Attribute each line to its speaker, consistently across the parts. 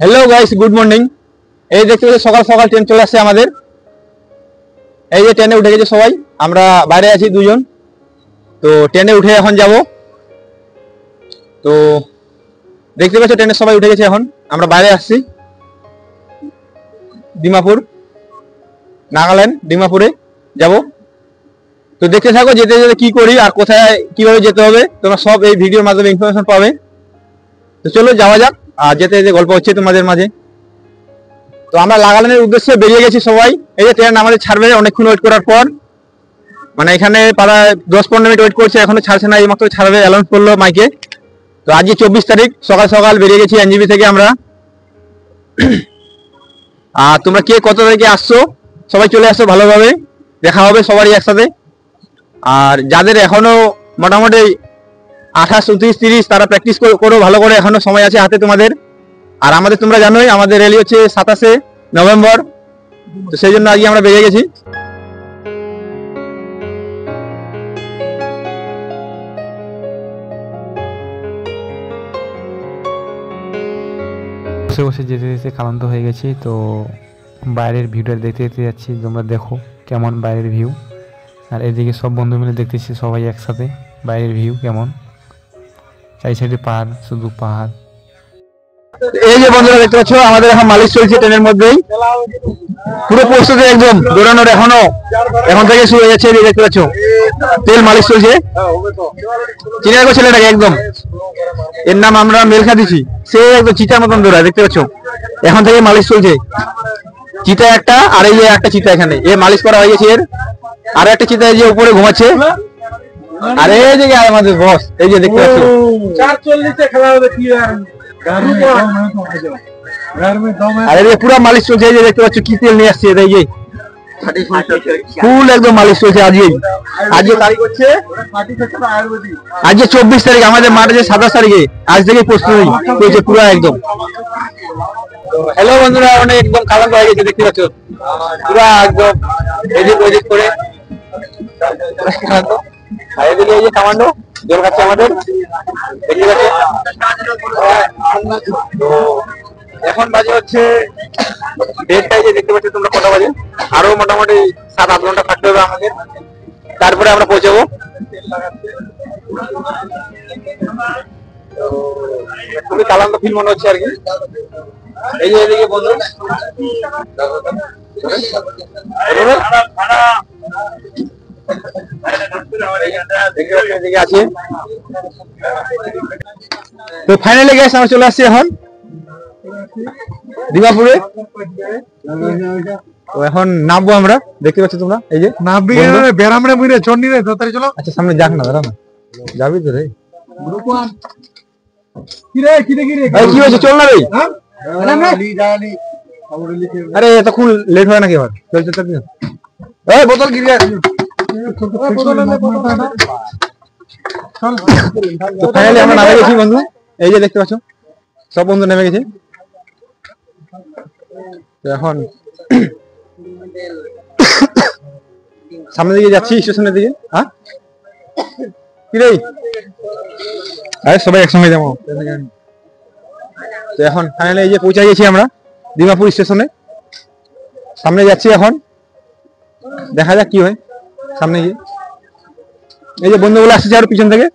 Speaker 1: Hello guys, good morning. এই দেখতে পাচ্ছি সকাল সকাল ট্রেন চলে আসছে আমাদের। এই যে ট্রেনে উঠে গেছে সবাই, আমরা বাইরে আছি দুজন। তো ট্রেনে উঠে এখন যাব। তো দেখতে পাচ্ছ ট্রেনে সবাই উঠে গেছে, এখন আমরা বাইরে আসছি ডিমাপুর, নাগাল্যান্ড ডিমাপুরে যাব। তো দেখতে থাকো যেতে যেতে কি করি আর কোথায় কিভাবে যেতে হবে, তোমরা সব এই ভিডিওর মাধ্যমে ইনফরমেশন পাবে। তো চলো যাওয়া যাক, আর যেতে যেতে গল্প হচ্ছে তোমাদের মাঝে। তো আমরা নাগাল্যান্ডের উদ্দেশ্যে বেরিয়ে গেছি সবাই। এই যে ট্রেন আমাদের ছাড়বে অনেকক্ষণ ওয়েট করার পর, মানে এখানে প্রায় 10-15 মিনিট ওয়েট করছে, এখনো ছাড়ছে না, এই মাত্র ছাড়বে, অ্যানাউন্স করলো মাইকে। তো আজকে 24 তারিখ, সকাল সকাল বেরিয়ে গেছি এনজিবি থেকে আমরা। আর তোমরা কে কত তারিখে আসছো সবাই চলে আসছো, ভালোভাবে দেখা হবে সবারই একসাথে। আর যাদের এখনো মোটামুটি 28, 29, 30 তারা প্র্যাকটিস করো ভালো করে, এখনো সময় আছে হাতে তোমাদের। আর আমাদের তোমরা জানোই আমাদের র্যালি হচ্ছে 27শে নভেম্বর, তো সেই জন্য আজকে আমরা বেরিয়ে গেছি।
Speaker 2: বসে বসে যেতে যেতে ক্লান্ত হয়ে গেছি, তো বাইরের ভিউটা দেখতে দেখতে যাচ্ছি। তোমরা দেখো কেমন বাইরের ভিউ। আর এদিকে সব বন্ধু মিলে দেখতেছি সবাই একসাথে বাইরের ভিউ কেমন। চারি সাইডে পাহাড়, শুধু পাহাড়।
Speaker 1: এই যে বন্ধুরা দেখতে পাচ্ছ আমাদের এখন মালিশ চলছে ট্রেনের মধ্যেই, পুরো প্রস্তুতি একদম দৌড়ানোর, এখন থেকে শুরু হয়ে যাচ্ছে। দেখতে পাচ্ছ তেল মালিশ চলছে, চিনে রাখো ছেলেটাকে একদম, এর নাম আমরা মেলখা দিছি। সে একদম চিতার মতন দৌড়ায়, দেখতে পাচ্ছ এখন থেকে মালিশ চলছে। চিতা একটা, আর এই যে একটা চিতা এখানে এ মালিশ করা হয়ে গেছে এর। আর একটা চিতা এই যে উপরে ঘুমাচ্ছে। আর এই যে আমাদের বস, এই যে দেখতে পাচ্ছ
Speaker 3: 4:40 খেলা হবে কি
Speaker 1: আর এই পুরো মালিশ চলছে। এই যে দেখতে পাচ্ছ কি তেল নিয়ে আসছে, এই যে ফুল একদম মালিশ চলছে। আজকে তারিখ হচ্ছে আজকে 24 তারিখ, আমাদের মাঠ আছে 27 তারিখে। আজ থেকে প্রস্তুতি চলছে পুরো একদম। হ্যালো বন্ধুরা, অনেক একদম ক্লান্ত হয়ে গেছে, দেখতে পাচ্ছ পুরো একদম এদিক ওদিক করে ক্লান্ত। আর এদিকে এই যে কামান্ডো জল খাচ্ছে আমাদের, দেখতে পাচ্ছ। তো এখন বাজে হচ্ছে 1:30, যে দেখতে পাচ্ছ তোমরা কটা বাজে। আরো মোটামুটি 7-8 ঘন্টা থাকতে হবে আমাদের, তারপরে আমরা পৌঁছাবো। খুবই ক্লান্ত ফিল মনে হচ্ছে আর কি। এই যে এদিকে বন্ধু এদিকে আছে। তো ফাইনালি গ্যাস আমরা চলে আসছি এখন ডিমাপুরে। তো এখন নামবো আমরা, দেখতে পাচ্ছ তোমরা। এই যে
Speaker 3: নাবি বেরামরে মুইরে চন্ডি রে তাড়াতাড়ি চলো।
Speaker 1: আচ্ছা সামনে যাক না, দাঁড়া না, যাবি তো রে।
Speaker 3: কি রে কি
Speaker 1: কি হয়েছে, চল না রে। আরে এতক্ষণ লেট হয় নাকি? আবার চল চল চল, এই বোতল গিরে ফাইনালি আমরা নামে গেছি বন্ধু। এই যে দেখতে পাচ্ছ সব বন্ধু নেমে গেছে। তো এখন সামনের দিকে যাচ্ছি, স্টেশনের দিকে। হ্যাঁ কি রে, আরে সবাই একসঙ্গে যাবো। তো এখন ফাইনালি এই যে পৌঁছে গেছি আমরা ডিমাপুর স্টেশনে। সামনে যাচ্ছি এখন, দেখা যাক কি হয় সামনে গিয়ে। এই যে বন্ধুগুলো আসছে আর পিছন থেকে।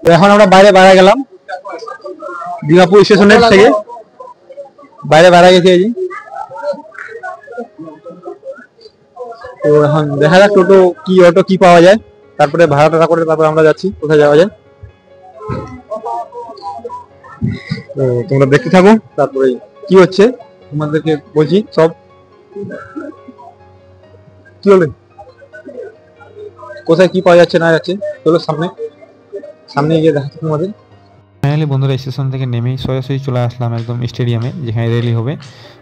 Speaker 1: তো এখন আমরা বাইরে গেলাম ডিমাপুর স্টেশনের থেকে, বাইরে গেছি এই যে। তো এখন দেখা যাক টোটো কি অটো কি পাওয়া যায়, তারপরে ভাড়াটা করে তারপরে আমরা যাচ্ছি কোথায় যাওয়া যায়। তো তোমরা দেখতে থাকো, তারপরে কি হচ্ছে তোমাদেরকে বলছি সব। কি হলে কোথায় কি পাওয়া যাচ্ছে না যাচ্ছে, চলো সামনে গিয়ে দেখাচ্ছি তোমাদের।
Speaker 2: ফাইনালি বন্ধুরা স্টেশন থেকে নেমেই সরাসরি চলে আসলাম একদম স্টেডিয়ামে, যেখানে র্যালি হবে।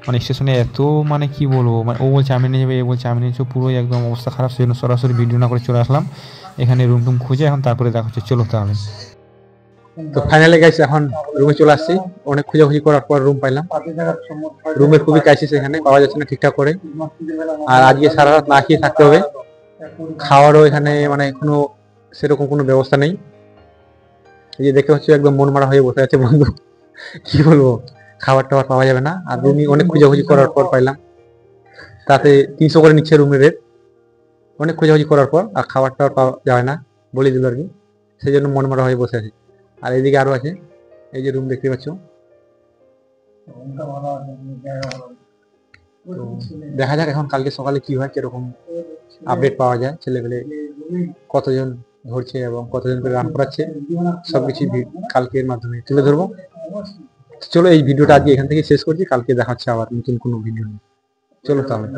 Speaker 2: মানে স্টেশনে এত মানে কি বলবো, মানে ও বলছে আমি নিয়ে যাবে, এ বলছে আমি নিয়ে যাবো, পুরোই একদম অবস্থা খারাপ। সেই জন্য সরাসরি ভিডিও না করে চলে আসলাম এখানে, রুম টুম খুঁজে এখন তারপরে দেখা হচ্ছে। চলো তাহলে।
Speaker 1: তো ফাইনালি গাইস এখন রুমে চলে আসছি, অনেক খোঁজাখুঁজি করার পর রুম পাইলাম। রুমের খুবই ক্রাইসিস, এখানে পাওয়া যাচ্ছে না ঠিকঠাক করে। আর আজকে সারা রাত না খেয়ে থাকতে হবে, খাওয়ারও এখানে মানে কোনো সেরকম কোনো ব্যবস্থা নেই। এই যে দেখতে পাচ্ছি একদম মন মারা হয়ে বসে আছে বন্ধু। কি বলবো, খাবার টাবার পাওয়া যাবে না। আর রুমই অনেক খোঁজাখুঁজি করার পর পাইলাম, তাতে 300 করে নিচ্ছে রুমের রেট। অনেক খোঁজাখুঁজি করার পর আর খাবার টাবার পাওয়া যায় না বলে দিল আর কি, সেই জন্য মন মরা হয়ে বসে আছি। আর এদিকে আরো আছে, এই যে রুম দেখতে পাচ্ছ। তো দেখা যাক এখন কালকে সকালে কি হয়, কিরকম আপডেট পাওয়া যায়, ছেলেপেলে কতজন ধরছে এবং কতজন করে রান করাচ্ছে সবকিছু কালকের মাধ্যমে তুলে ধরবো। চলো এই ভিডিওটা আজকে এখান থেকে শেষ করছি, কালকে দেখা হচ্ছে আবার নতুন কোনো ভিডিও নিয়ে। চলো তাহলে।